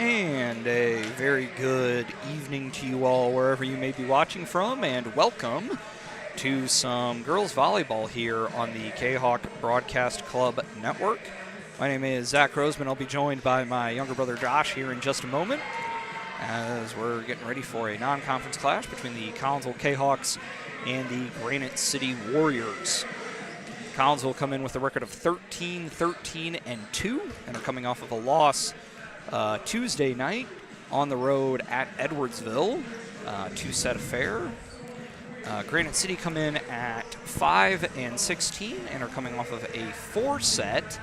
And a very good evening to you all wherever you may be watching from, and welcome to some girls volleyball here on the Kahok Broadcast Club Network. My name is Zach Roseman. I'll be joined by my younger brother Josh here in just a moment as we're getting ready for a non-conference clash between the Collinsville Kahawks and the Granite City Warriors. Collinsville will come in with a record of 13-13-2 and are coming off of a loss Tuesday night on the road at Edwardsville, two-set affair. Granite City come in at 5-16 and are coming off of a four-set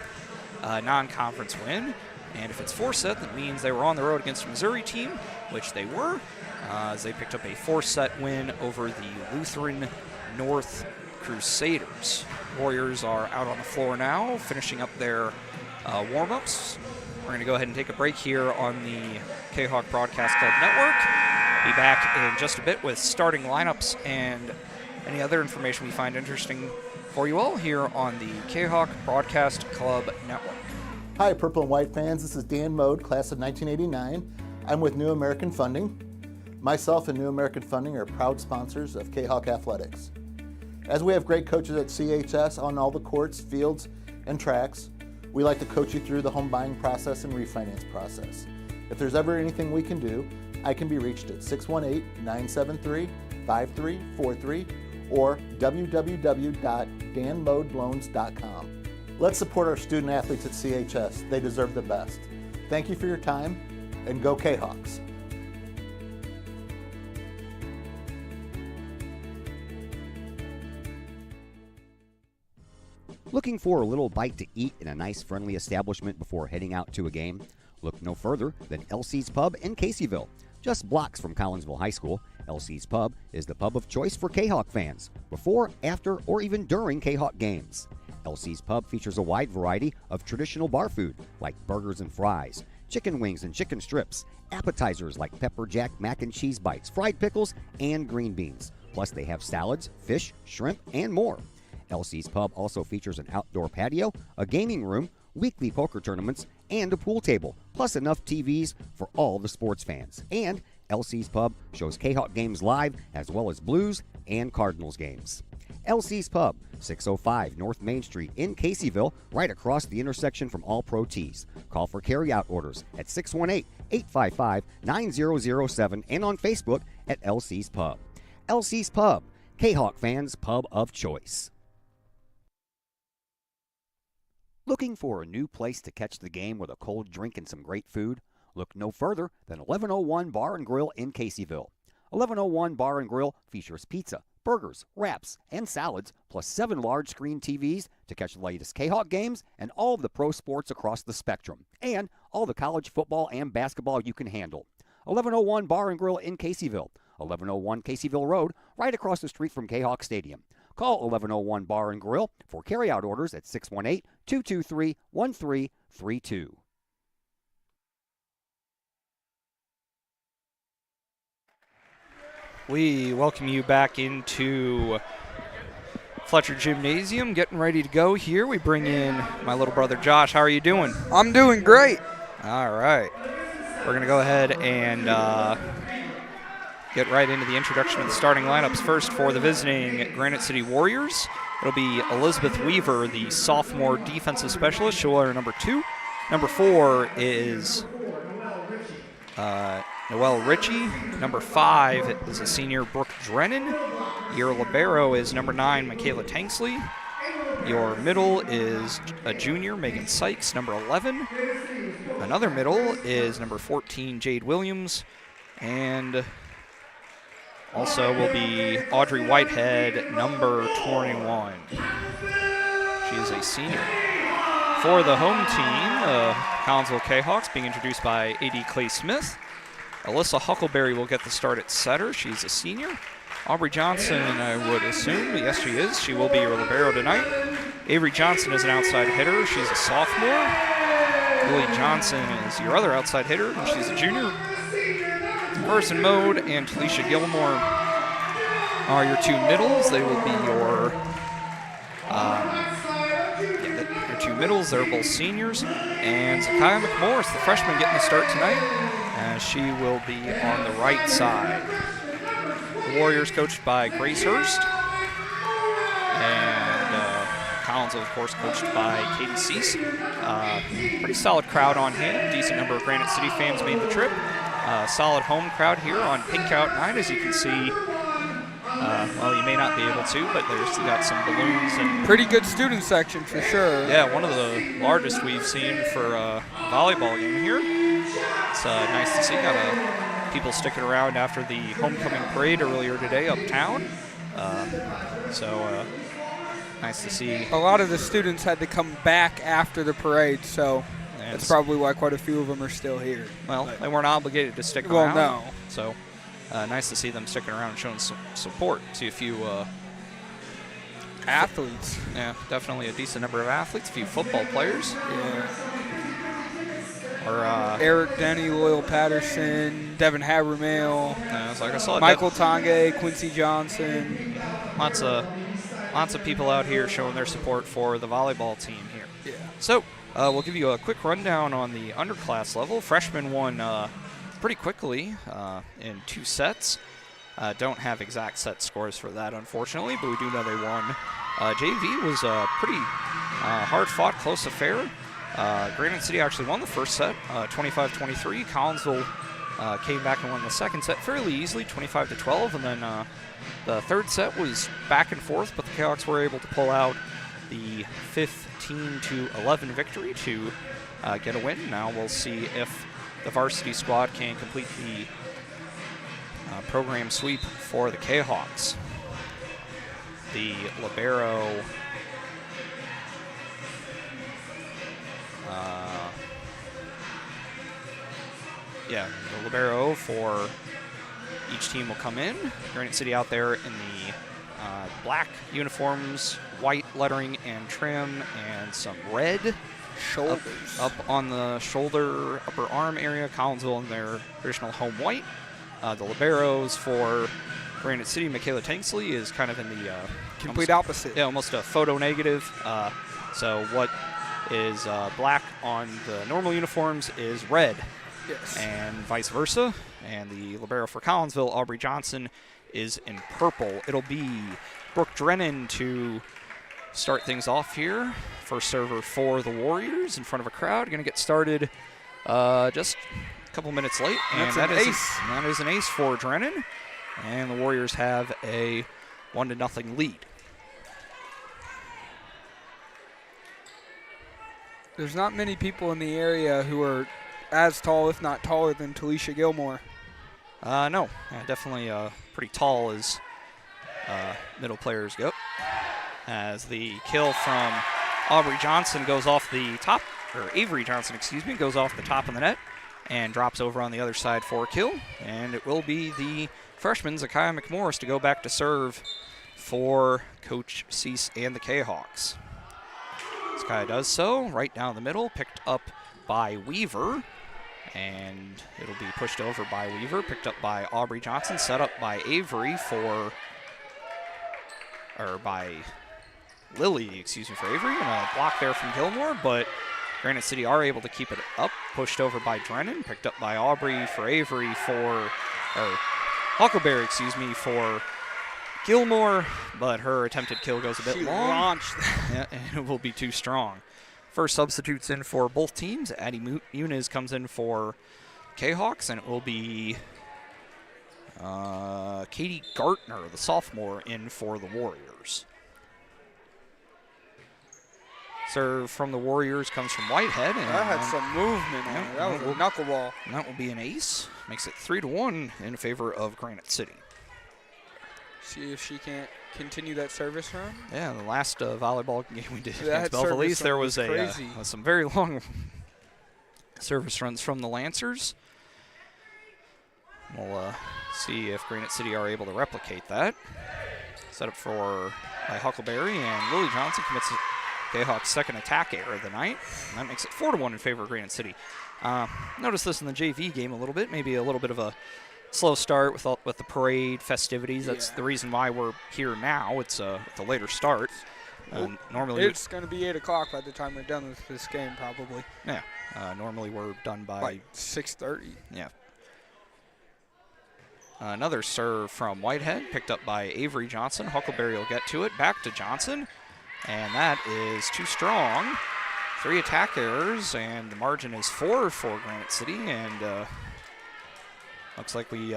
non-conference win. And if it's four-set, that means they were on the road against a Missouri team, which they were, as they picked up a four-set win over the Lutheran North Crusaders. Warriors are out on the floor now, finishing up their warm-ups. We're going to go ahead and take a break here on the Kahok Broadcast Club Network. Be back in just a bit with starting lineups and any other information we find interesting for you all here on the Kahok Broadcast Club Network. Hi, Purple and White fans. This is Dan Mode, class of 1989. I'm with New American Funding. Myself and New American Funding are proud sponsors of Kahok Athletics. As we have great coaches at CHS on all the courts, fields, and tracks, we like to coach you through the home buying process and refinance process. If there's ever anything we can do, I can be reached at 618-973-5343 or www.danmodeloans.com. Let's support our student athletes at CHS. They deserve the best. Thank you for your time, and go Kahawks. Looking for a little bite to eat in a nice, friendly establishment before heading out to a game? Look no further than LC's Pub in Caseyville. Just blocks from Collinsville High School, LC's Pub is the pub of choice for Kahawk fans, before, after, or even during Kahawk games. LC's Pub features a wide variety of traditional bar food like burgers and fries, chicken wings and chicken strips, appetizers like pepper jack mac and cheese bites, fried pickles, and green beans. Plus they have salads, fish, shrimp, and more. LC's Pub also features an outdoor patio, a gaming room, weekly poker tournaments, and a pool table, plus enough TVs for all the sports fans. And LC's Pub shows Kahawk games live, as well as Blues and Cardinals games. LC's Pub, 605 North Main Street in Caseyville, right across the intersection from All Pro Tees. Call for carry-out orders at 618-855-9007 and on Facebook at LC's Pub. LC's Pub, Kahawk fans' pub of choice. Looking for a new place to catch the game with a cold drink and some great food? Look no further than 1101 Bar and Grill in Caseyville. 1101 Bar and Grill features pizza, burgers, wraps, and salads, plus 7 large screen TVs to catch the latest Kahawk games and all of the pro sports across the spectrum, and all the college football and basketball you can handle. 1101 Bar and Grill in Caseyville, 1101 Caseyville Road, right across the street from Kahawk Stadium. Call 1101 Bar and Grill for carryout orders at 618-223-1332. We welcome you back into Fletcher Gymnasium, getting ready to go here. We bring in my little brother Josh. How are you doing? I'm doing great. All right. We're going to go ahead and get right into the introduction of the starting lineups. First, for the visiting Granite City Warriors, it'll be Elizabeth Weaver, the sophomore defensive specialist. She'll wear number 2. Number 4 is Noelle Ritchie. Number 5 is a senior, Brooke Drennan. Your libero is number 9, Michaela Tanksley. Your middle is a junior, Megan Sykes, number 11. Another middle is number 14, Jade Williams. And also will be Audrey Whitehead, number 21. She is a senior. For the home team, Collinsville Kahawks, being introduced by A.D. Clay Smith. Alyssa Huckleberry will get the start at setter. She's a senior. Aubrey Johnson, I would assume. Yes, she is. She will be your libero tonight. Avery Johnson is an outside hitter. She's a sophomore. Lily Johnson is your other outside hitter, and she's a junior. Carson Mode and Talisha Gilmore are your 2 middles. They will be your 2 two middles. They're both seniors. And Zakiah McMorris, the freshman, getting the start tonight. She will be on the right side. The Warriors coached by Grace Hurst. And Collinsville, of course, coached by Katie Cease. Pretty solid crowd on hand. Decent number of Granite City fans made the trip. Solid home crowd here on Pink Out Night, as you can see. Well, you may not be able to, but there's got some balloons and pretty good student section for sure. Yeah, one of the largest we've seen for a volleyball game here. It's nice to see. Got people sticking around after the homecoming parade earlier today uptown. So nice to see. A lot of the students had to come back after the parade, so that's probably why quite a few of them are still here. Well, they weren't obligated to stick Well, around. no. So nice to see them sticking around and showing some support. See a few athletes. Yeah, definitely a decent number of athletes. A few football players. Yeah. Or Eric Denny, Loyal Patterson, Devin Habermail, like I saw Michael Tange, Quincy Johnson. Lots of people out here showing their support for the volleyball team here. Yeah. So we'll give you a quick rundown on the underclass level. Freshmen won pretty quickly in 2 sets. Don't have exact set scores for that, unfortunately, but we do know they won. JV was a pretty hard-fought, close affair. Granite City actually won the first set, 25-23. Collinsville came back and won the second set fairly easily, 25-12, and then the third set was back and forth, but the Kahawks were able to pull out the 15-11 victory to get a win. Now we'll see if the varsity squad can complete the program sweep for the Kahawks. The libero the libero for each team will come in. Granite City out there in the black uniforms, white lettering and trim, and some red Shoulders. up on the shoulder, upper arm area. Collinsville in their traditional home white. The liberos for Granite City, Michaela Tanksley, is kind of in the complete opposite. Yeah, almost a photo negative. So what is black on the normal uniforms is red. Yes. And vice versa. And the libero for Collinsville, Aubrey Johnson, is in purple. It'll be Brooke Drennan to start things off here. First server for the Warriors in front of a crowd. Going to get started just a couple minutes late. And that is an ace for Drennan. And the Warriors have a 1-0 lead. There's not many people in the area who are as tall, if not taller, than Talisha Gilmore. No, definitely pretty tall as middle players go. As the kill from Aubrey Johnson goes off the top, or Avery Johnson, excuse me, goes off the top of the net and drops over on the other side for a kill. And it will be the freshman, Zakiah McMorris, to go back to serve for Coach Cease and the Kahawks. Zakiah does so, right down the middle, picked up by Weaver. And it'll be pushed over by Weaver, picked up by Aubrey Johnson, set up by Avery by Lily, excuse me, for Avery, and a block there from Gilmore, but Granite City are able to keep it up, pushed over by Drennan, picked up by Aubrey for Avery Huckleberry, excuse me, for Gilmore, but her attempted kill goes a bit long. Launched. Yeah, and it will be too strong. First substitutes in for both teams. Addie Muniz comes in for Kahawks, and it will be Katie Gartner, the sophomore, in for the Warriors. Serve from the Warriors comes from Whitehead. And that had some movement on it. That was a knuckleball. And that will be an ace. Makes it 3-1 in favor of Granite City. See if she can't continue that service run. Yeah, the last volleyball game we did That against Belfast, there was crazy. Some very long service runs from the Lancers. We'll see if Granite City are able to replicate that. Set up by Huckleberry, and Lily Johnson commits Kahawks' second attack error of the night. And that makes it 4-1 in favor of Granite City. Notice this in the JV game a little bit, maybe a little bit of a slow start with the parade festivities. That's the reason why we're here now. It's a later start. Normally, it's going to be 8 o'clock by the time we're done with this game, probably. yeah. Normally we're done by Like 6:30. Yeah. Another serve from Whitehead, picked up by Avery Johnson. Huckleberry will get to it. Back to Johnson, and that is too strong. 3 attack errors, and the margin is 4 for Granite City, and looks like we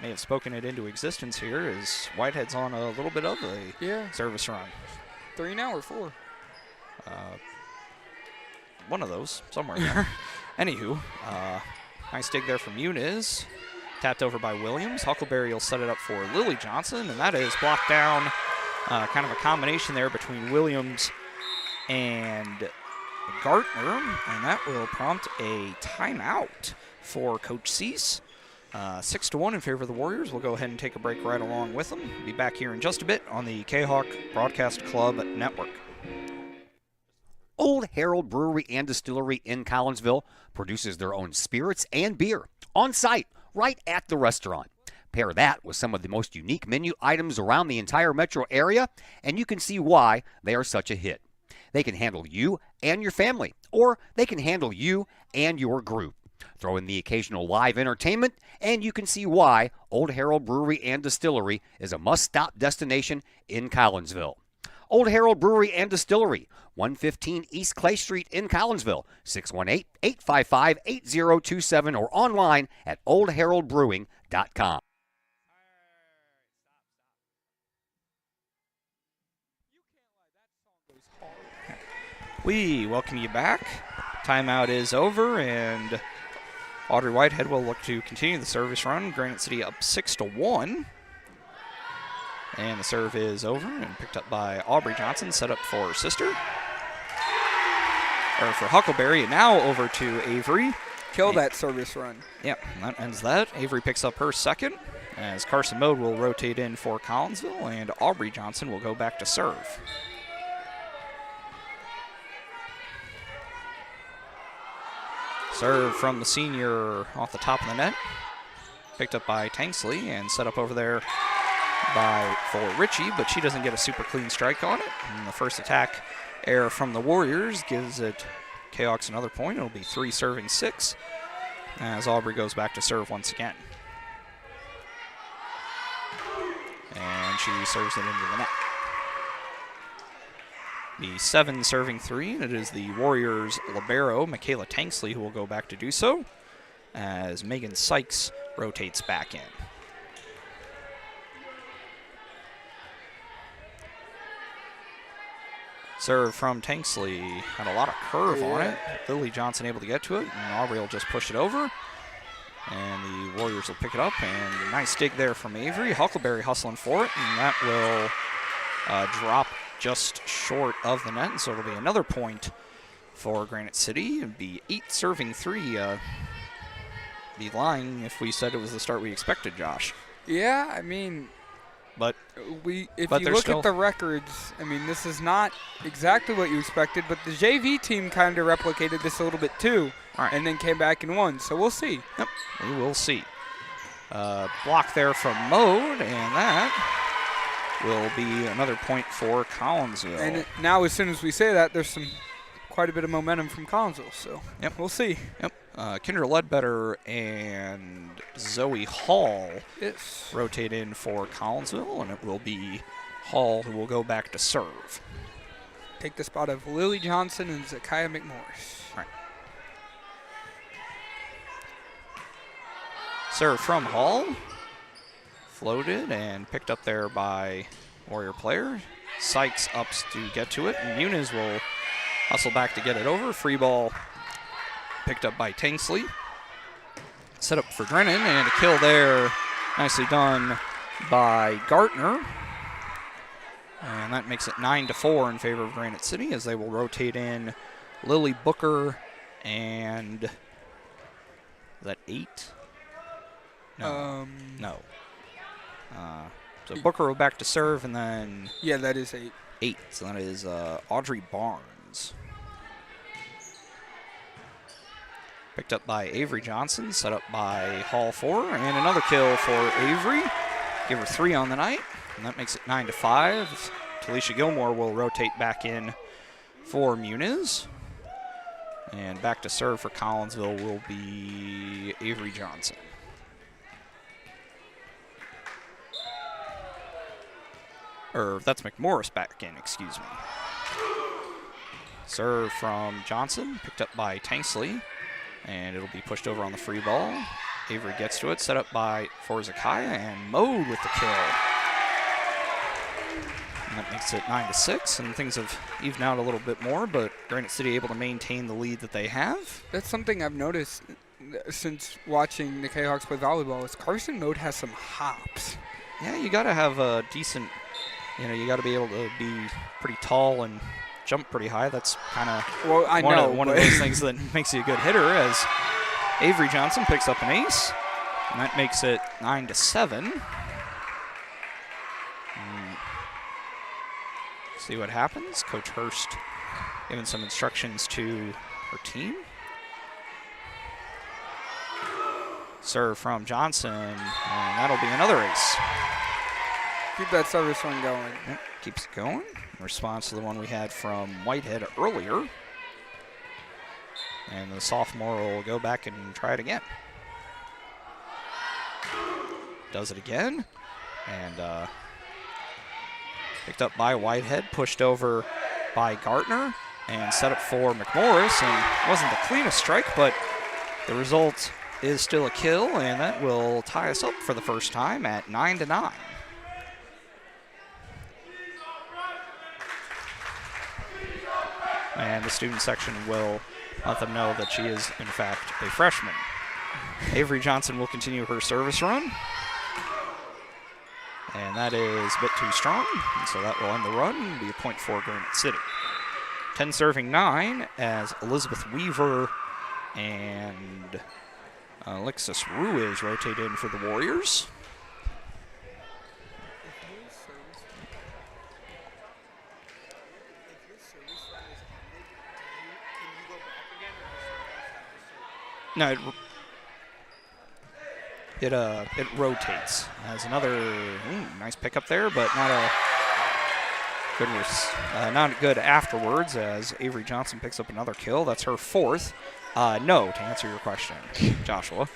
may have spoken it into existence here, as Whitehead's on a little bit of a service run. 3 now or 4? One of those, somewhere in there. Anywho, nice dig there from Muniz. Tapped over by Williams. Huckleberry will set it up for Lily Johnson, and that is blocked down. Kind of a combination there between Williams and Gartner, and that will prompt a timeout for Coach Cease. 6-1 in favor of the Warriors. We'll go ahead and take a break right along with them. Be back here in just a bit on the Kahok Broadcast Club Network. Old Herald Brewery and Distillery in Collinsville produces their own spirits and beer on site, right at the restaurant. Pair that with some of the most unique menu items around the entire metro area, and you can see why they are such a hit. They can handle you and your family, or they can handle you and your group. Throw in the occasional live entertainment, and you can see why Old Herald Brewery and Distillery is a must-stop destination in Collinsville. Old Herald Brewery and Distillery, 115 East Clay Street in Collinsville, 618-855-8027, or online at oldheraldbrewing.com. We welcome you back. Timeout is over, and Audrey Whitehead will look to continue the service run. Granite City up 6-1. And the serve is over and picked up by Aubrey Johnson, set up for sister. Or for Huckleberry, and now over to Avery. Kill that service run. Yep, that ends that. Avery picks up her second, as Carson Mode will rotate in for Collinsville, and Aubrey Johnson will go back to serve. Serve from the senior off the top of the net. Picked up by Tanksley and set up over there for Richie, but she doesn't get a super clean strike on it. And the first attack error from the Warriors gives it Kahawks another point. It'll be 3-6 as Aubrey goes back to serve once again. And she serves it into the net. The 7 serving 3, and it is the Warriors' libero, Michaela Tanksley, who will go back to do so as Megan Sykes rotates back in. Serve from Tanksley, had a lot of curve on it. Lily Johnson able to get to it, and Aubrey will just push it over. And the Warriors will pick it up, and a nice dig there from Avery. Huckleberry hustling for it, and that will drop just short of the net, and so it'll be another point for Granite City. It'd be 8 serving 3. Be lying if we said it was the start we expected, Josh. Yeah, I mean, But if you look at the records, I mean, this is not exactly what you expected, but the JV team kind of replicated this a little bit too, and then came back and won. So we'll see. Yep, we will see. Block there from Mode, and that will be another point for Collinsville. And now, as soon as we say that, there's quite a bit of momentum from Collinsville. So we'll see. Yep. Kendra Ledbetter and Zoe Hall rotate in for Collinsville, and it will be Hall who will go back to serve. Take the spot of Lily Johnson and Zakiah McMorris. All right. Serve from Hall. Floated and picked up there by Warrior player. Sykes ups to get to it, and Muniz will hustle back to get it over. Free ball picked up by Tanksley. Set up for Drennan, and a kill there. Nicely done by Gartner. And that makes it 9-4 in favor of Granite City as they will rotate in Lily Booker and is that 8? No. So Booker will back to serve, and then... Yeah, that is 8. 8, so that is Audrey Barnes. Picked up by Avery Johnson, set up by Hall 4, and another kill for Avery. Give her 3 on the night, and that makes it 9-5. Talisha Gilmore will rotate back in for Muniz. And back to serve for Collinsville will be Avery Johnson. Or that's McMorris back in, excuse me. Serve from Johnson, picked up by Tanksley. And it'll be pushed over on the free ball. Avery gets to it, set up for Zakaya, and Mode with the kill. And that makes it 9-6, and things have evened out a little bit more, but Granite City able to maintain the lead that they have. That's something I've noticed since watching the Kahawks play volleyball is Carson Mode has some hops. Yeah, you got to have a decent, you got to be able to be pretty tall and jump pretty high. That's kind of one of those things that makes you a good hitter, as Avery Johnson picks up an ace, and that makes it 9-7. See what happens. Coach Hurst giving some instructions to her team. Serve from Johnson, and that'll be another ace. Keep that service one going. Yep, keeps it going. In response to the one we had from Whitehead earlier. And the sophomore will go back and try it again. Does it again. And picked up by Whitehead, pushed over by Gartner, and set up for McMorris. And wasn't the cleanest strike, but the result is still a kill, and that will tie us up for the first time at 9-9. And the student section will let them know that she is, in fact, a freshman. Avery Johnson will continue her service run. And that is a bit too strong, and so that will end the run and be a point for Granite City. 10 serving 9 as Elizabeth Weaver and Alexis Ruiz rotate in for the Warriors. No, it rotates. As another nice pickup there, but not a good afterwards. As Avery Johnson picks up another kill, that's her fourth. No, to answer your question, Joshua,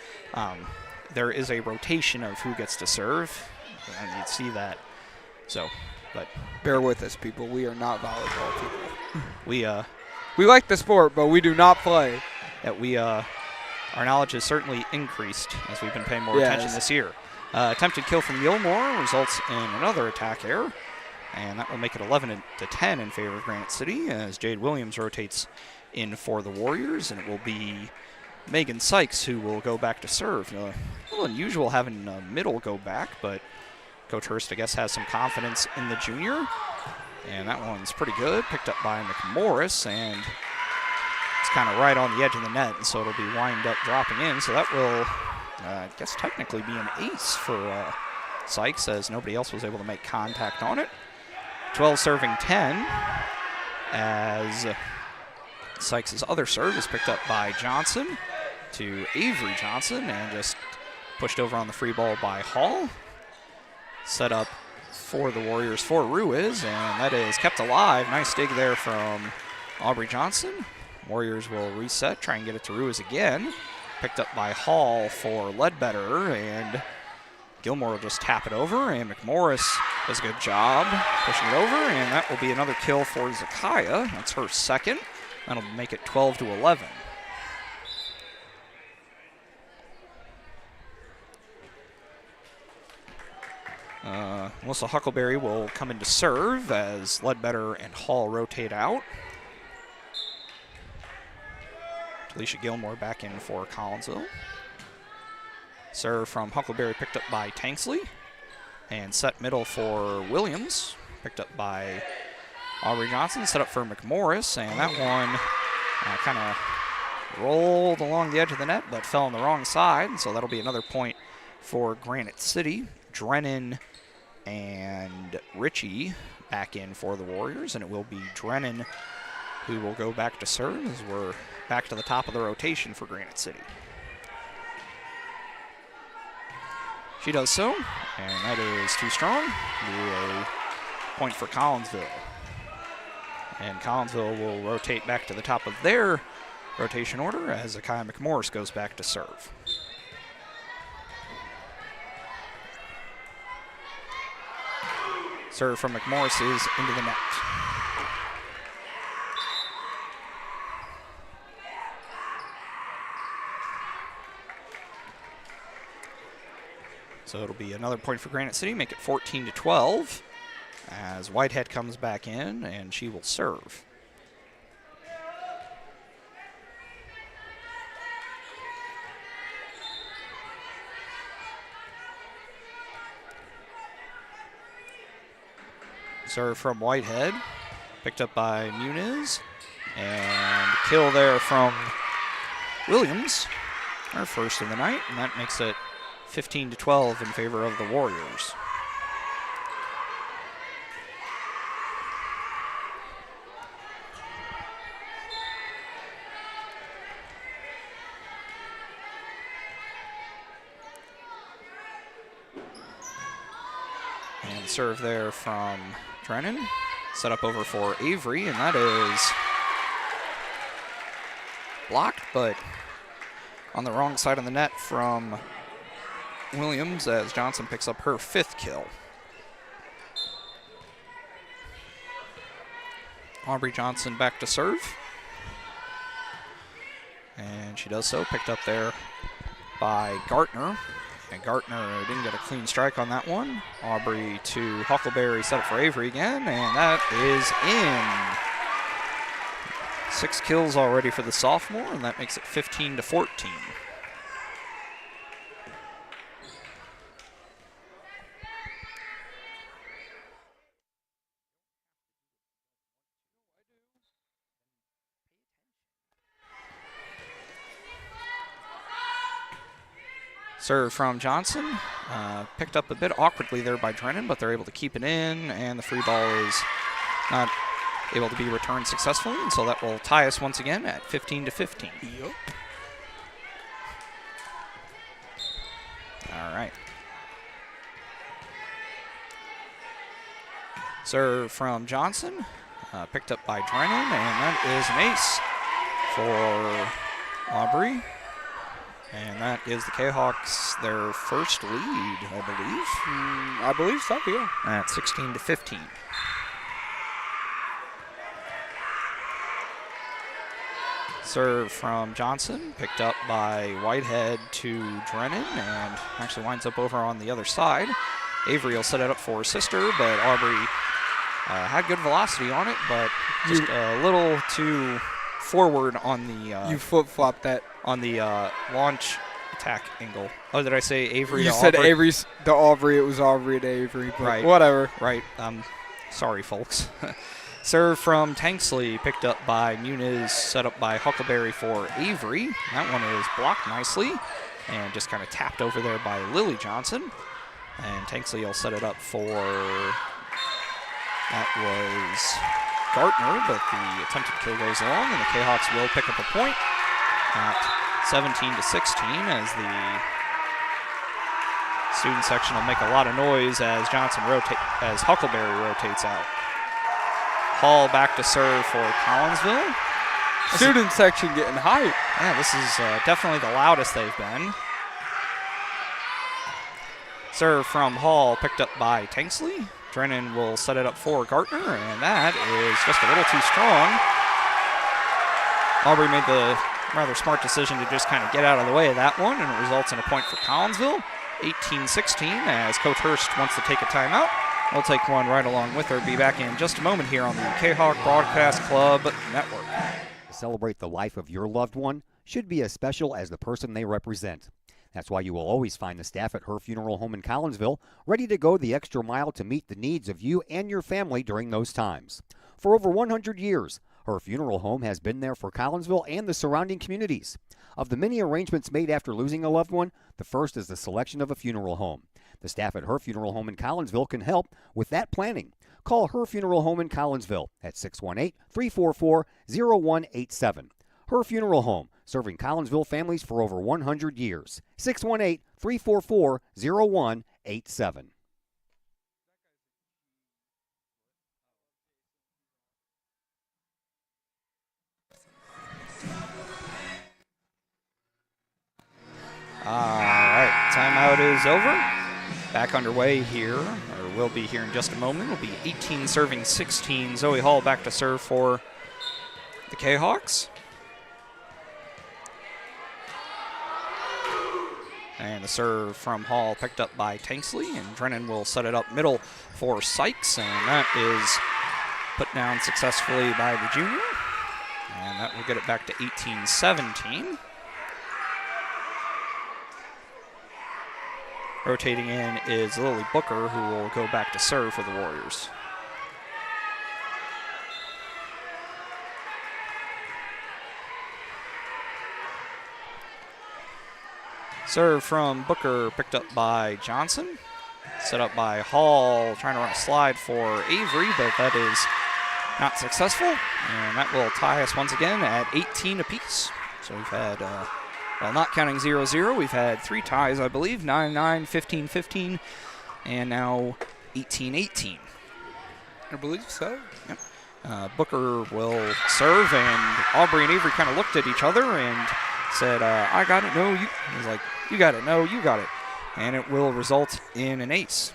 there is a rotation of who gets to serve, and you'd see that. So, but bear with us, people. We are not volleyball people. We like the sport, but we do not play. Our knowledge has certainly increased as we've been paying more attention this year. Attempted kill from Gilmore results in another attack error, and that will make it 11-10 in favor of Granite City as Jade Williams rotates in for the Warriors, and it will be Megan Sykes who will go back to serve. A little unusual having a middle go back, but Coach Hurst, I guess, has some confidence in the junior, and that one's pretty good. Picked up by McMorris, and it's kind of right on the edge of the net, and so it'll be wind up dropping in. So that will, I guess, technically be an ace for Sykes, as nobody else was able to make contact on it. 12 serving 10, as Sykes' other serve is picked up by Johnson to Avery Johnson, and just pushed over on the free ball by Hall. Set up for the Warriors for Ruiz, and that is kept alive. Nice dig there from Aubrey Johnson. Warriors will reset, try and get it to Ruiz again. Picked up by Hall for Ledbetter, and Gilmore will just tap it over, and McMorris does a good job pushing it over, and that will be another kill for Zakaya. That's her second. That'll make it 12-11. Melissa Huckleberry will come in to serve as Ledbetter and Hall rotate out. Alicia Gilmore back in for Collinsville. Serve from Huckleberry picked up by Tanksley. And set middle for Williams. Picked up by Aubrey Johnson. Set up for McMorris. And that one kind of rolled along the edge of the net, but fell on the wrong side. And so that'll be another point for Granite City. Drennan and Ritchie back in for the Warriors. And it will be Drennan who will go back to serve as we're back to the top of the rotation for Granite City. She does so, and that is too strong. point for Collinsville. And Collinsville will rotate back to the top of their rotation order as Akai McMorris goes back to serve. Serve from McMorris is into the net. So it'll be another point for Granite City, make it 14-12 as Whitehead comes back in and she will serve. Serve from Whitehead, picked up by Muniz, and kill there from Williams, our first of the night, and that makes it 15-12 in favor of the Warriors. And serve there from Drennan, set up over for Avery, and that is blocked, but on the wrong side of the net from Williams as Johnson picks up her 5th kill. Aubrey Johnson back to serve. And she does so, picked up there by Gartner. And Gartner didn't get a clean strike on that one. Aubrey to Huckleberry, set up for Avery again, and that is in. 6 kills already for the sophomore, and that makes it 15-14. Serve from Johnson, picked up a bit awkwardly there by Drennan, but they're able to keep it in, and the free ball is not able to be returned successfully, and so that will tie us once again at 15-15. Yep. All right. Serve from Johnson, picked up by Drennan, and that is an ace for Aubrey. And that gives the Kahawks their first lead, I believe. I believe so, yeah. At 16-15. Serve from Johnson, picked up by Whitehead to Drennan, and actually winds up over on the other side. Avery will set it up for her sister, but Aubrey had good velocity on it, but just a little too forward on the... you flip-flopped that. On the launch attack angle. Oh, did I say Avery you to said Aubrey? Avery to Aubrey. It was Aubrey to Avery, but right. Whatever. Right. Sorry, folks. Serve from Tanksley, picked up by Muniz, set up by Huckleberry for Avery. That one is blocked nicely and just kind of tapped over there by Lily Johnson. And Tanksley will set it up for... That was Gartner, but the attempted kill goes along, and the Kahawks will pick up a point at 17-16 as the student section will make a lot of noise as as Huckleberry rotates out. Hall back to serve for Collinsville. Student section getting hype. Yeah, this is definitely the loudest they've been. Serve from Hall, picked up by Tanksley. Drennan will set it up for Gartner, and that is just a little too strong. Aubrey made the rather smart decision to just kind of get out of the way of that one, and it results in a point for Collinsville. 18-16 as Coach Hurst wants to take a timeout. We'll take one right along with her. Be back in just a moment here on the Kahok Broadcast Club Network. To celebrate the life of your loved one should be as special as the person they represent. That's why you will always find the staff at Her Funeral Home in Collinsville ready to go the extra mile to meet the needs of you and your family during those times. For over 100 years, Her Funeral Home has been there for Collinsville and the surrounding communities. Of the many arrangements made after losing a loved one, the first is the selection of a funeral home. The staff at Her Funeral Home in Collinsville can help with that planning. Call Her Funeral Home in Collinsville at 618-344-0187. Her Funeral Home, serving Collinsville families for over 100 years. 618-344-0187. is over. Back underway here, or will be here in just a moment. It'll be 18 serving 16. Zoe Hall back to serve for the Kahawks. And the serve from Hall picked up by Tanksley, and Drennan will set it up middle for Sykes, and that is put down successfully by the junior. And that will get it back to 18-17. Rotating in is Lily Booker, who will go back to serve for the Warriors. Serve from Booker, picked up by Johnson. Set up by Hall, trying to run a slide for Avery, but that is not successful. And that will tie us once again at 18 apiece. So we've had, well, not counting 0-0, we've had 3 ties, I believe, 9-9, 15-15, and now 18-18. I believe so. Yep. Booker will serve, and Aubrey and Avery kind of looked at each other and said, I got it, no, you. He was like, you got it, no, you got it. And it will result in an ace.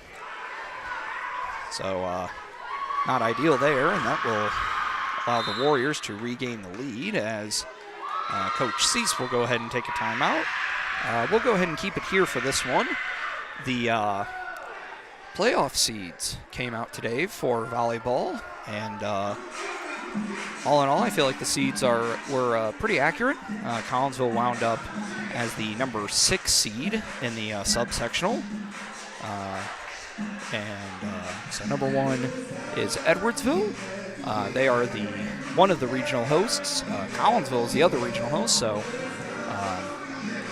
So not ideal there, and that will allow the Warriors to regain the lead as Coach Cease will go ahead and take a timeout. We'll go ahead and keep it here for this one. The playoff seeds came out today for volleyball, and all in all, I feel like the seeds were pretty accurate. Collinsville wound up as the number 6 seed in the subsectional. So number 1 is Edwardsville. They are one of the regional hosts. Collinsville is the other regional host. So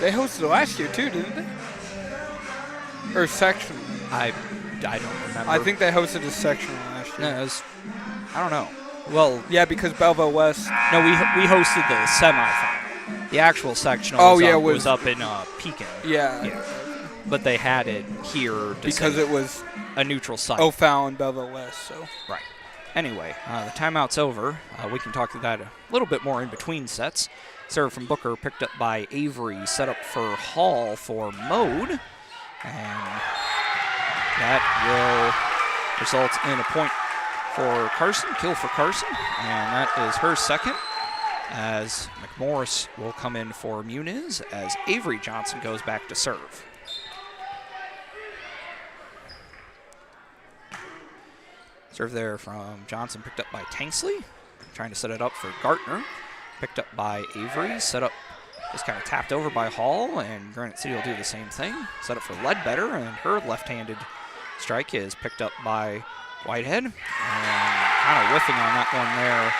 they hosted last year too, didn't they? Or sectional? I don't remember. I think they hosted a sectional last year. No, I don't know. Well, yeah, because Belleville West. No, we hosted the semifinal. The actual sectional was up in Pekin. Yeah. But they had it here because it was a neutral site. O'Fallon and Belleville West. So right. Anyway, the timeout's over. We can talk to that a little bit more in between sets. Serve from Booker, picked up by Avery, set up for Hall for Mode, and that will result in a point for Carson, kill for Carson, and that is her second, as McMorris will come in for Muniz as Avery Johnson goes back to serve. Serve there from Johnson, picked up by Tanksley, trying to set it up for Gartner, picked up by Avery, set up, just kind of tapped over by Hall, and Granite City will do the same thing. Set up for Ledbetter, and her left-handed strike is picked up by Whitehead, and kind of whiffing on that one there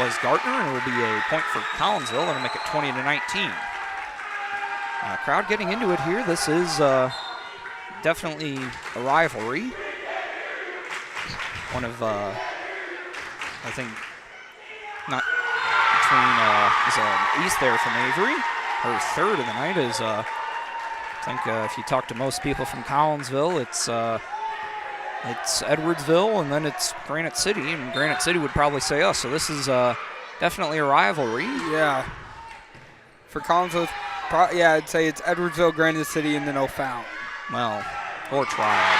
was Gartner, and it will be a point for Collinsville. That'll make it 20-19. Crowd getting into it here. This is definitely a rivalry. One of, I think, not between, is an ace there from Avery. Her third of the night is, I think if you talk to most people from Collinsville, it's Edwardsville, and then it's Granite City, and Granite City would probably say us. So this is definitely a rivalry. Yeah. For Collinsville, I'd say it's Edwardsville, Granite City, and then O'Fallon. Well, or Triad.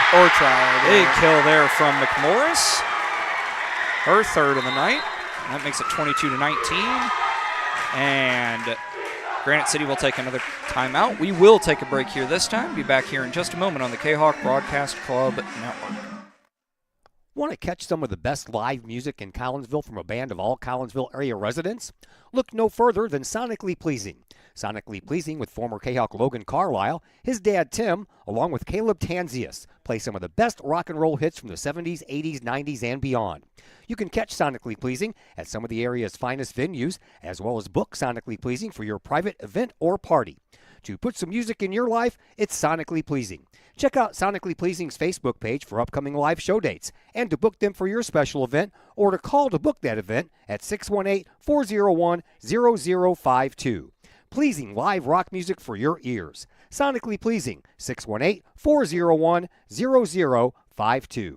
Big kill there from McMorris. Her third of the night. That makes it 22-19. And Granite City will take another timeout. We will take a break here this time. Be back here in just a moment on the Kahok Broadcast Club Network. Want to catch some of the best live music in Collinsville from a band of all Collinsville area residents? Look no further than Sonically Pleasing. Sonically Pleasing with former Kahok Logan Carlisle, his dad Tim, along with Caleb Tanzius, play some of the best rock and roll hits from the 70s, 80s, 90s, and beyond. You can catch Sonically Pleasing at some of the area's finest venues, as well as book Sonically Pleasing for your private event or party. To put some music in your life, it's Sonically Pleasing. Check out Sonically Pleasing's Facebook page for upcoming live show dates and to book them for your special event or to call to book that event at 618-401-0052. Pleasing live rock music for your ears. Sonically Pleasing, 618-401-0052.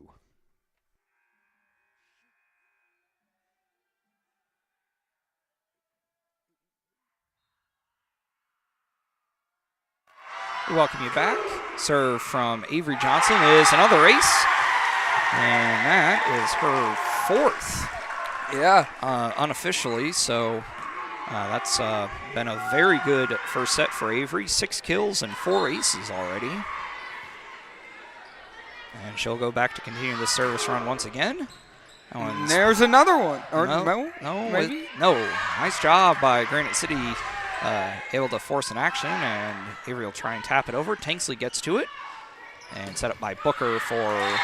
We welcome you back. serve from Avery Johnson is another ace. And that is her fourth. Yeah. Unofficially, so that's been a very good first set for Avery. 6 kills and 4 aces already. And she'll go back to continue the service run once again. There's another one. Or no, maybe? No. Nice job by Granite City, able to force an action, and Avery will try and tap it over. Tanksley gets to it, and set up by Booker for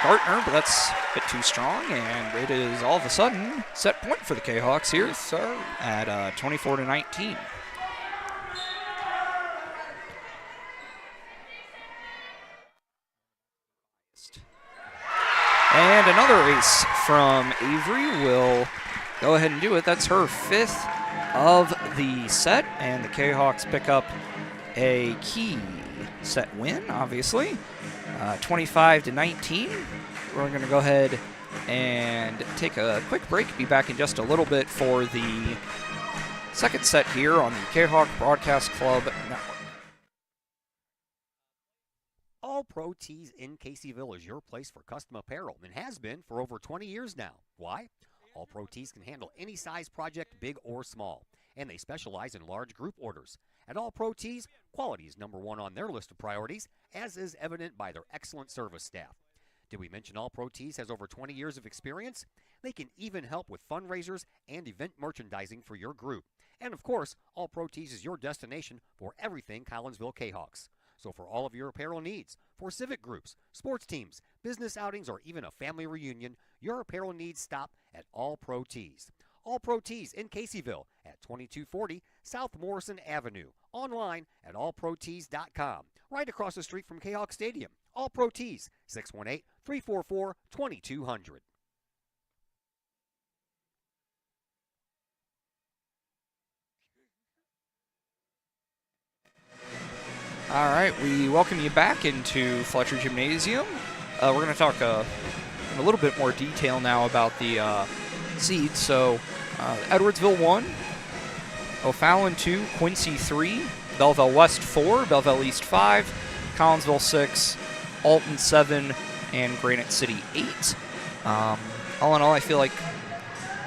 Gartner, but that's a bit too strong, and it is all of a sudden set point for the Kahawks here. Yes, sir. At 24-19. And another ace from Avery will go ahead and do it. That's her 5th of the set, and the Kahawks pick up a key set win, obviously. 25-19. We're going to go ahead and take a quick break. Be back in just a little bit for the second set here on the Kahawk Broadcast Club Network. All Pro Tees in Caseyville is your place for custom apparel and has been for over 20 years now. Why? All Pro Tees can handle any size project, big or small, and they specialize in large group orders. At All Pro Tees, quality is #1 on their list of priorities, as is evident by their excellent service staff. Did we mention All Pro Tees has over 20 years of experience? They can even help with fundraisers and event merchandising for your group. And of course, All Pro Tees is your destination for everything Collinsville Kahawks. So for all of your apparel needs, for civic groups, sports teams, business outings, or even a family reunion, your apparel needs stop at All Pro Tees. All Pro Tees in Caseyville at 2240 South Morrison Avenue. Online at allprotees.com. Right across the street from Kahawk Stadium. All Pro Tees, 618-344-2200. All right, we welcome you back into Fletcher Gymnasium. We're going to talk in a little bit more detail now about the seeds. So, Edwardsville 1, O'Fallon 2, Quincy 3, Belleville West 4, Belleville East 5, Collinsville 6, Alton 7, and Granite City 8. All in all, I feel like,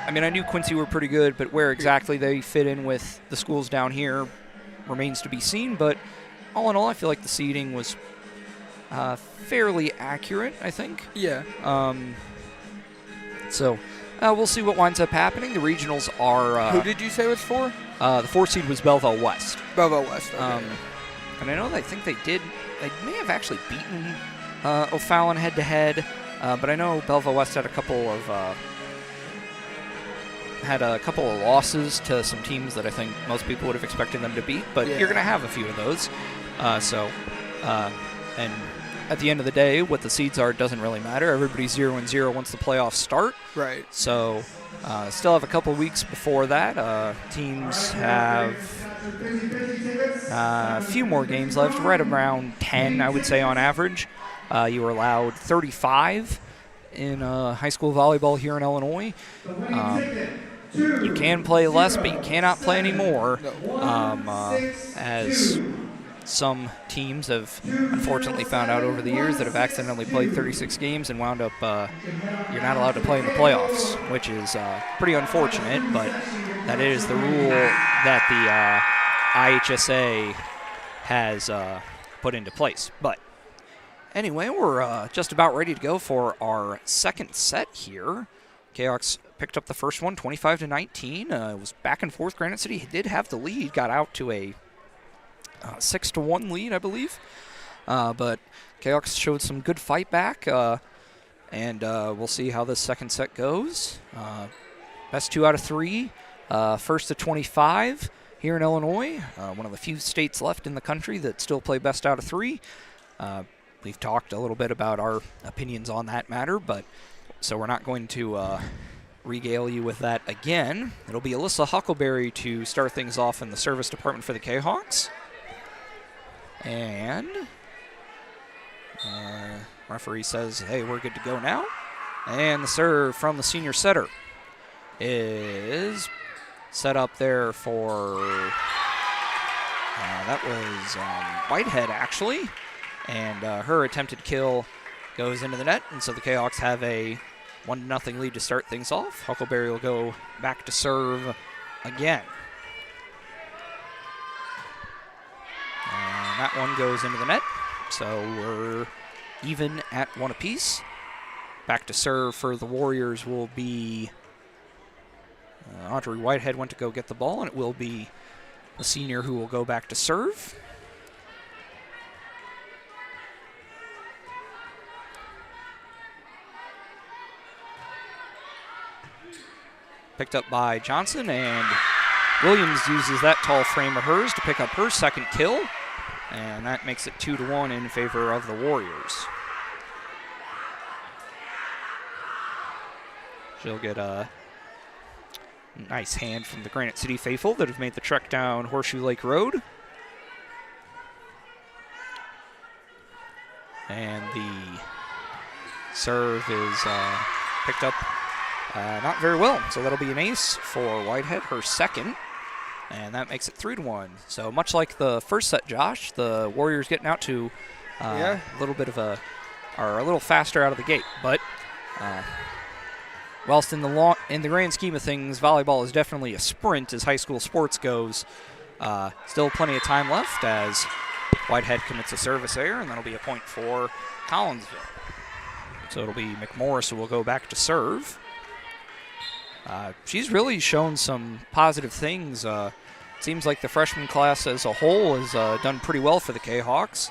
I knew Quincy were pretty good, but where exactly they fit in with the schools down here remains to be seen. But all in all, I feel like the seeding was fairly accurate, I think. Yeah. So we'll see what winds up happening. The regionals are... Who did you say was 4? The 4 seed was Belleville West. Belleville West, okay. And I know I think they may have actually beaten O'Fallon head-to-head, but I know Belleville West had a couple of losses to some teams that I think most people would have expected them to beat, but you're going to have a few of those. And at the end of the day, what the seeds are doesn't really matter. Everybody's 0-0 once the playoffs start. Right. So still have a couple of weeks before that. Teams have a few more games left, right around 10, I would say, on average. You were allowed 35 in high school volleyball here in Illinois. You can play less, but you cannot play any more, as some teams have unfortunately found out over the years that have accidentally played 36 games and wound up you're not allowed to play in the playoffs, which is pretty unfortunate, but that is the rule that the IHSA has put into place. But anyway, we're just about ready to go for our second set here. Kahawks picked up the first one, 25-19. It was back and forth. Granite City did have the lead, got out to a 6-1 lead, I believe. But Kahawks showed some good fight back, and we'll see how this second set goes. Best 2 out of 3, first to 25 here in Illinois. One of the few states left in the country that still play best out of 3. We've talked a little bit about our opinions on that matter, but so we're not going to regale you with that again. It'll be Alyssa Huckleberry to start things off in the service department for the Kahawks. And referee says, hey, we're good to go now. And the serve from the senior setter is set up there for That was Whitehead, actually. And her attempted kill goes into the net. And so the Kahawks have a 1-0 lead to start things off. Huckleberry will go back to serve again. And that one goes into the net. So we're even at 1 apiece. Back to serve for the Warriors will be Audrey Whitehead went to go get the ball, and it will be the senior who will go back to serve. Picked up by Johnson, and Williams uses that tall frame of hers to pick up her second kill, and that makes it 2-1 in favor of the Warriors. She'll get a nice hand from the Granite City faithful that have made the trek down Horseshoe Lake Road. And the serve is picked up not very well. So that'll be an ace for Whitehead, her second. And that makes it 3-1. So much like the first set, Josh, the Warriors getting out to a little bit of a little faster out of the gate. But whilst in the grand scheme of things, volleyball is definitely a sprint as high school sports goes. Still plenty of time left as Whitehead commits a service error, and that'll be a point for Collinsville. So it'll be McMorris who will go back to serve. She's really shown some positive things. Seems like the freshman class as a whole has done pretty well for the Kahawks,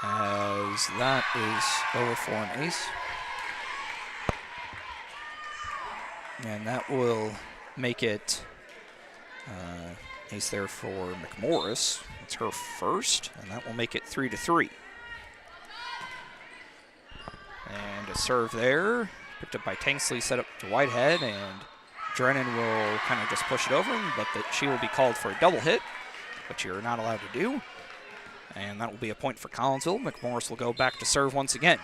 as that is over for an ace. And that will make it ace there for McMorris. It's her first, and that will make it 3-3. And a serve there, picked up by Tanksley, set up to Whitehead, and Drennan will kind of just push it over him, but she will be called for a double hit, which you're not allowed to do. And that will be a point for Collinsville. McMorris will go back to serve once again.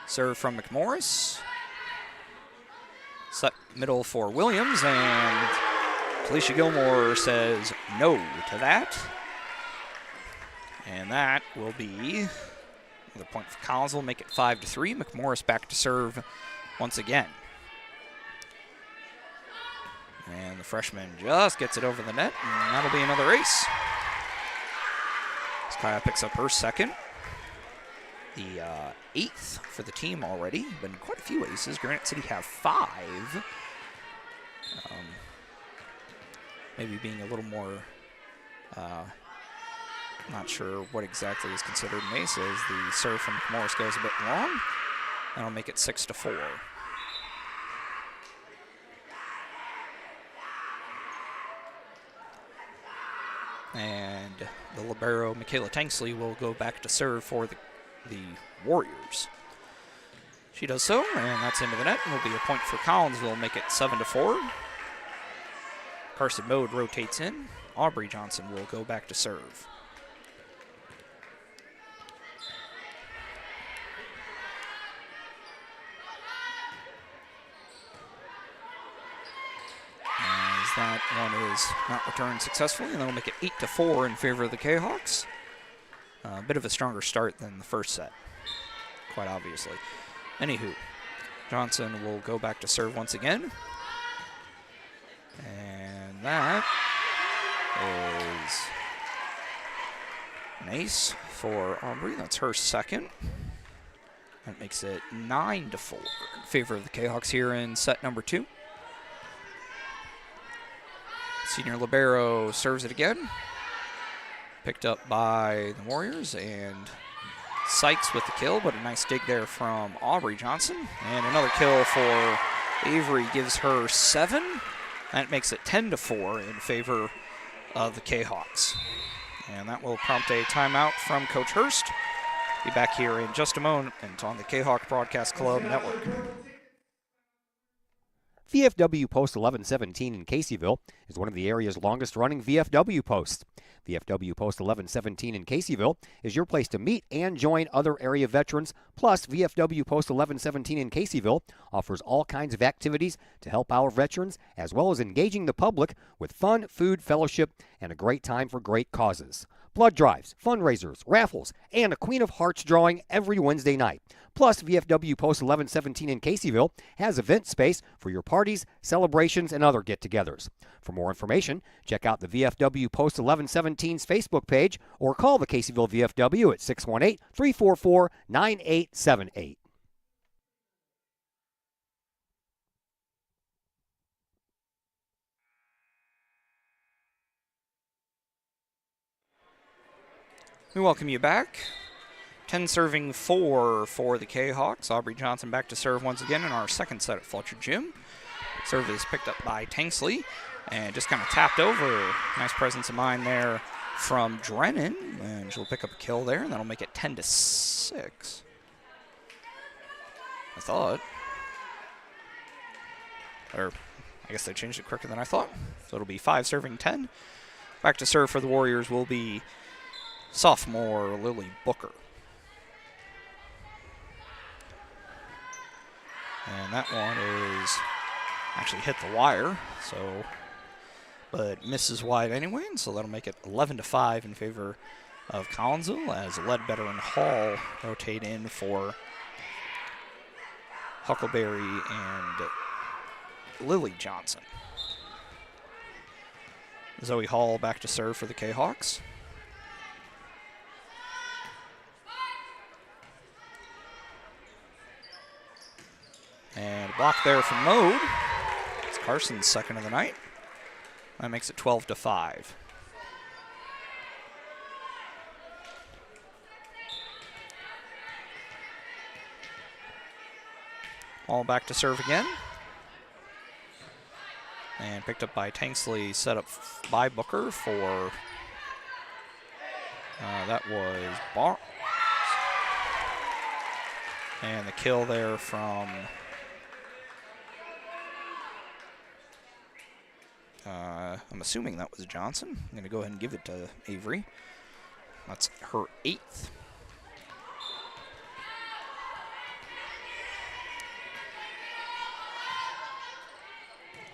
Serve from McMorris. Set middle for Williams, and Felicia Gilmore says no to that. And that will be another point for Collinsville, make it 5-3. McMorris back to serve once again. And the freshman just gets it over the net, and that'll be another ace. Kaya picks up her second. The 8th for the team already. Been quite a few aces. Granite City have 5. Maybe being a little more, not sure what exactly is considered an ace, as the serve from McMorris goes a bit long. That'll make it 6-4. And the libero, Michaela Tanksley, will go back to serve for the Warriors. She does so, and that's into the net, and will be a point for Collinsville, make it 7-4. Carson Mode rotates in. Aubrey Johnson will go back to serve. As that one is not returned successfully, and that'll make it 8-4 in favor of the Kahawks. A bit of a stronger start than the first set, quite obviously. Anywho, Johnson will go back to serve once again. And that is an ace for Aubrey. That's her second. That makes it 9-4 in favor of the Kahawks here in set number 2. Senior libero serves it again. Picked up by the Warriors, and Sykes with the kill, but a nice dig there from Aubrey Johnson. And another kill for Avery gives her 7. That makes it 10-4 in favor of the Kahawks. And that will prompt a timeout from Coach Hurst. Be back here in just a moment on the Kahawk Broadcast Club Network. VFW Post 1117 in Caseyville is one of the area's longest-running VFW posts. VFW Post 1117 in Caseyville is your place to meet and join other area veterans. Plus, VFW Post 1117 in Caseyville offers all kinds of activities to help our veterans, as well as engaging the public with fun, food, fellowship, and a great time for great causes. Blood drives, fundraisers, raffles, and a Queen of Hearts drawing every Wednesday night. Plus, VFW Post 1117 in Caseyville has event space for your parties, celebrations, and other get-togethers. For more information, check out the VFW Post 1117's Facebook page or call the Caseyville VFW at 618-344-9878. We welcome you back. 10 serving 4 for the Kahawks. Aubrey Johnson back to serve once again in our second set at Fletcher Gym. Serve is picked up by Tanksley and just kind of tapped over. Nice presence of mind there from Drennan, and she'll pick up a kill there, and that'll make it 10-6. I thought. Or I guess they changed it quicker than I thought. So it'll be 5 serving 10. Back to serve for the Warriors will be sophomore Lily Booker. And that one is actually hit the wire, but misses wide anyway, and so that'll make it 11-5 in favor of Collinsville as Ledbetter and Hall rotate in for Huckleberry and Lily Johnson. Zoe Hall back to serve for the Kahawks. And a block there from Mode. It's Carson's second of the night. That makes it 12-5. All back to serve again. And picked up by Tanksley, set up by Booker for, that was Bar. And the kill there from I'm assuming that was Johnson. I'm going to go ahead and give it to Avery. That's her 8th.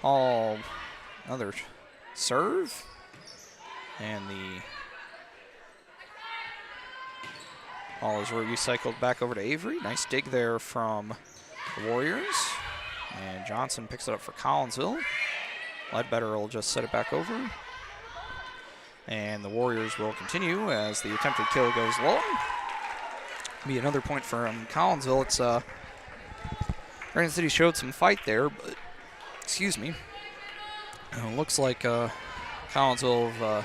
Hall, another serve. And the ball is recycled back over to Avery. Nice dig there from the Warriors. And Johnson picks it up for Collinsville. Ledbetter will just set it back over. And the Warriors will continue as the attempted kill goes long. Be another point from Collinsville. It's Granite City showed some fight there, but excuse me. Looks like Collinsville have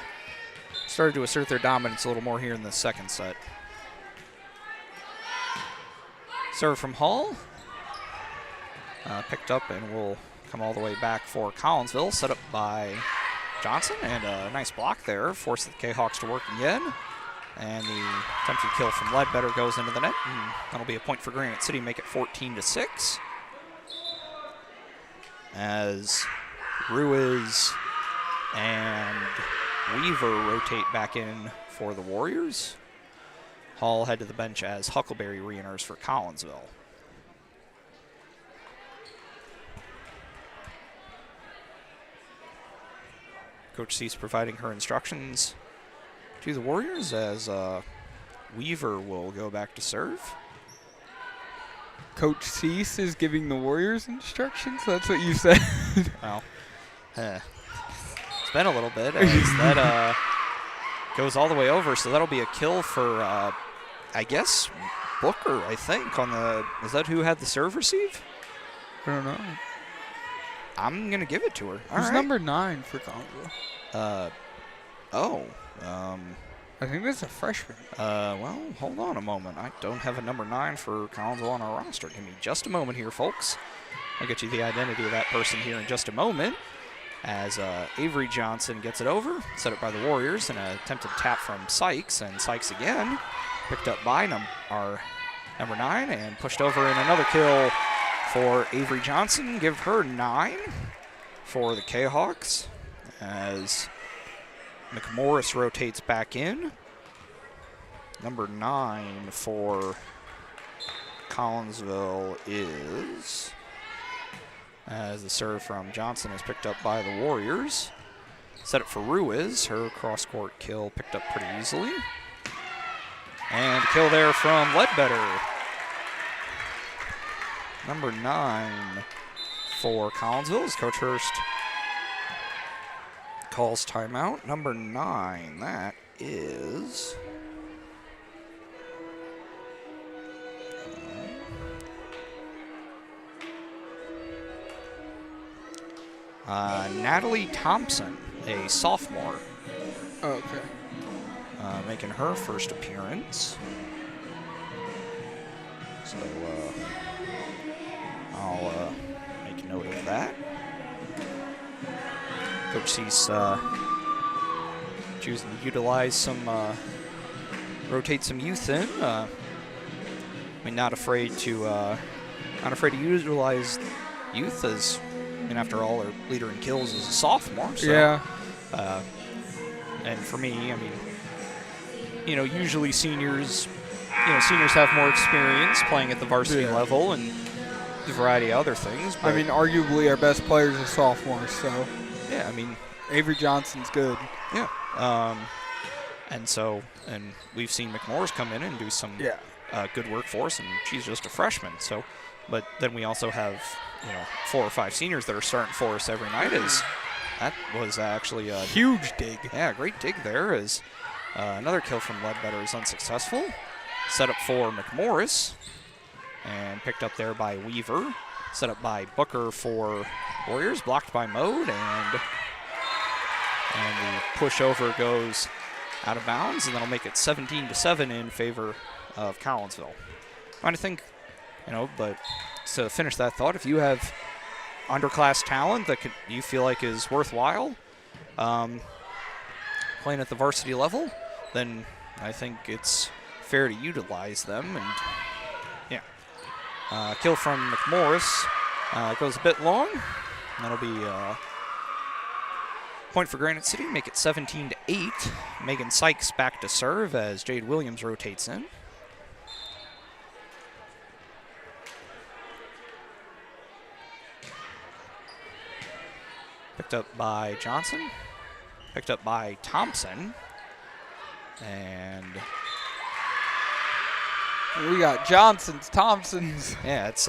started to assert their dominance a little more here in the second set. Serve from Hall. Picked up and will come all the way back for Collinsville. Set up by Johnson, and a nice block there. Forced the Kahawks to work again. And the attempted kill from Ledbetter goes into the net. And that'll be a point for Granite City, make it 14-6. As Ruiz and Weaver rotate back in for the Warriors. Hall head to the bench as Huckleberry re-enters for Collinsville. Coach Cease providing her instructions to the Warriors as Weaver will go back to serve. Coach Cease is giving the Warriors instructions? That's what you said. Well, it's been a little bit. As that goes all the way over, so that'll be a kill for, I guess, Booker, I think. Is that who had the serve receive? I don't know. I'm going to give it to her. Who's number 9 for Collinsville? I think that's a freshman. Well, hold on a moment. I don't have a number 9 for Collinsville on our roster. Give me just a moment here, folks. I'll get you the identity of that person here in just a moment. As Avery Johnson gets it over, set up by the Warriors, and an attempted tap from Sykes, and Sykes again picked up by our number 9 and pushed over in another kill for Avery Johnson. Give her 9 for the Kahawks as McMorris rotates back in. Number 9 for Collinsville is, as the serve from Johnson is picked up by the Warriors. Set it for Ruiz. Her cross-court kill picked up pretty easily. And kill there from Ledbetter. Number 9 for Collinsville as Coach Hurst calls timeout. Number 9, that is Natalie Thompson, a sophomore. Oh, okay. Making her first appearance. So I'll make note of that. Coach sees choosing to utilize some, rotate some youth in. I mean, not afraid to utilize youth, as, and after all, our leader in kills is a sophomore. So, yeah. And for me, I mean, usually seniors have more experience playing at the varsity level and a variety of other things. I mean, arguably our best players are sophomores, so. Yeah, I mean. Avery Johnson's good. Yeah. And we've seen McMorris come in and do some good work for us, and she's just a freshman. So, but then we also have, 4 or 5 seniors that are starting for us every night. That was actually a huge dig. Yeah, great dig there. As another kill from Ledbetter is unsuccessful. Set up for McMorris and picked up there by Weaver. Set up by Booker for Warriors, blocked by Mode, and the pushover goes out of bounds, and that'll make it 17-7 in favor of Collinsville. I think, but to finish that thought, if you have underclass talent that you feel like is worthwhile playing at the varsity level, then I think it's fair to utilize them. And yeah, kill from McMorris goes a bit long. That'll be point for Granite City, make it 17-8. Megan Sykes back to serve as Jade Williams rotates in. Picked up by Johnson. Picked up by Thompson. And we got Johnsons, Thompsons. Yeah, it's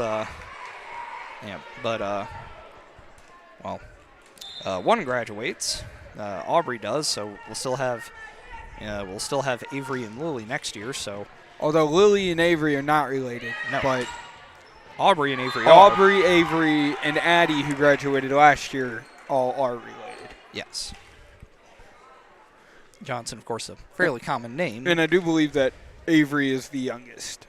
one graduates. Aubrey does, so we'll still have Avery and Lily next year. So, although Lily and Avery are not related, no, but Aubrey and Avery Aubrey, Avery, and Addie, who graduated last year, all are related. Yes. Johnson, of course, a fairly common name. And I do believe that Avery is the youngest.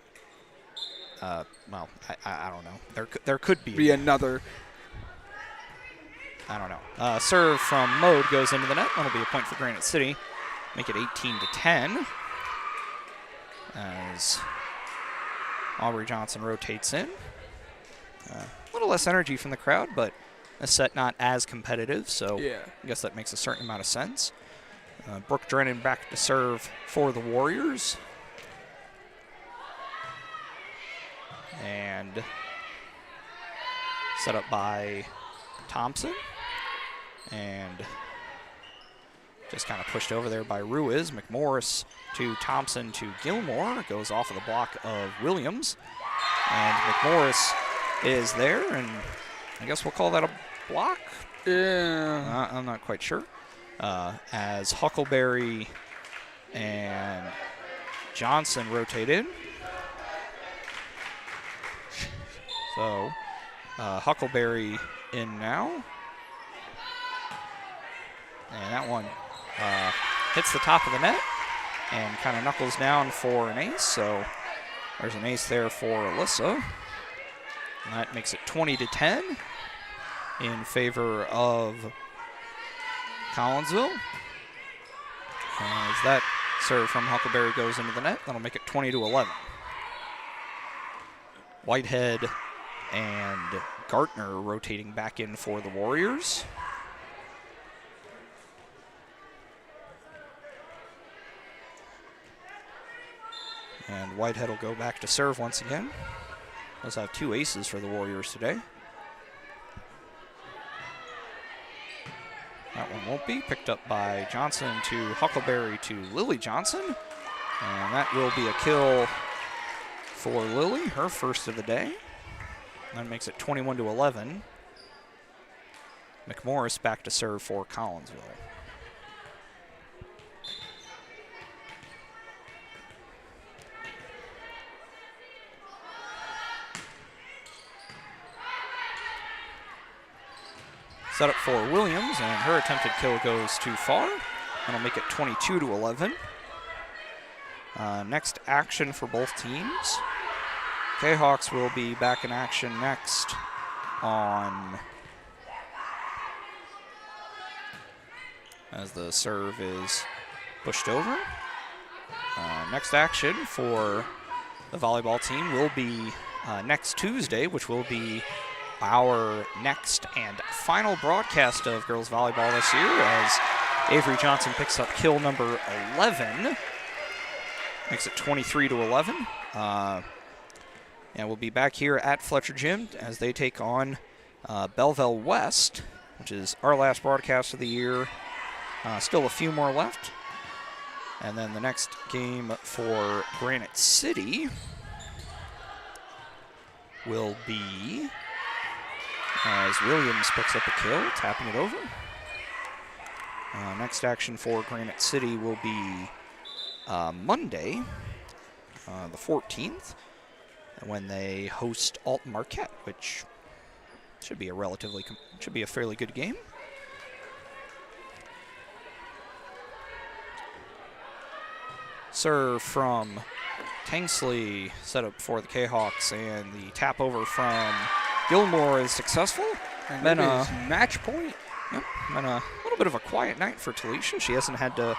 Well, I don't know. There could be another. I don't know. Serve from Mode goes into the net. That'll be a point for Granite City. Make it 18-10. As Aubrey Johnson rotates in. A little less energy from the crowd, but a set not as competitive, so I guess that makes a certain amount of sense. Brooke Drennan back to serve for the Warriors. And set up by Thompson. And just kind of pushed over there by Ruiz. McMorris to Thompson to Gilmore. Goes off of the block of Williams. And McMorris is there, and I guess we'll call that a block? Yeah. I'm not quite sure. As Huckleberry and Johnson rotate in. So, Huckleberry in now. And that one hits the top of the net and kind of knuckles down for an ace. So, there's an ace there for Alyssa. And that makes it 20-10 in favor of Collinsville. As that serve from Huckleberry goes into the net, that'll make it 20-11. Whitehead and Gartner rotating back in for the Warriors. And Whitehead will go back to serve once again. Does have 2 aces for the Warriors today. That one won't be. Picked up by Johnson to Huckleberry to Lily Johnson. And that will be a kill for Lily, her first of the day. That makes it 21-11. McMorris back to serve for Collinsville. Set up for Williams, and her attempted kill goes too far. That'll make it 22-11. Next action for both teams. Kahawks will be back in action next on, as the serve is pushed over. Next action for the volleyball team will be next Tuesday, which will be our next and final broadcast of girls volleyball this year, as Avery Johnson picks up kill number 11. Makes it 23-11. And we'll be back here at Fletcher Gym as they take on Belleville West, which is our last broadcast of the year. Still a few more left. And then the next game for Granite City will be as Williams picks up a kill, tapping it over. Next action for Granite City will be Monday, the 14th, when they host Alton Marquette, which should be a fairly good game. Serve from Tangsley, set up for the Kahawks, and the tap over from Gilmore is successful. And then a match point. Yep, and a little bit of a quiet night for Talisha. She hasn't had to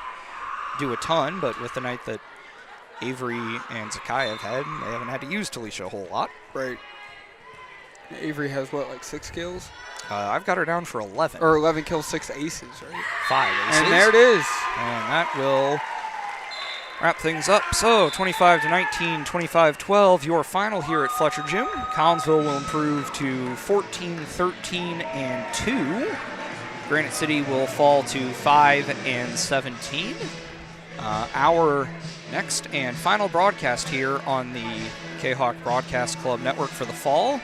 do a ton, but with the night that Avery and Zakai have had, they haven't had to use Talisha a whole lot. Right. Avery has, what, like 6 kills? I've got her down for 11. Or 11 kills, 6 aces, right? 5 aces. And there it is. And that will wrap things up. So 25-19, 25-12, your final here at Fletcher Gym. Collinsville will improve to 14-13-2. Granite City will fall to 5-17. Our next and final broadcast here on the Kahok Broadcast Club Network for the fall,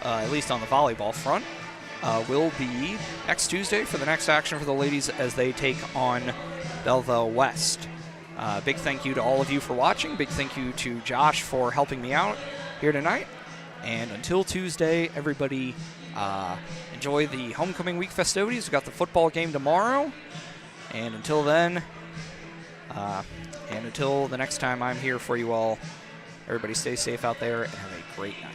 at least on the volleyball front, will be next Tuesday for the next action for the ladies as they take on Belleville West. Big thank you to all of you for watching. Big thank you to Josh for helping me out here tonight. And until Tuesday, everybody enjoy the homecoming week festivities. We've got the football game tomorrow. And until then, and until the next time I'm here for you all, everybody stay safe out there and have a great night.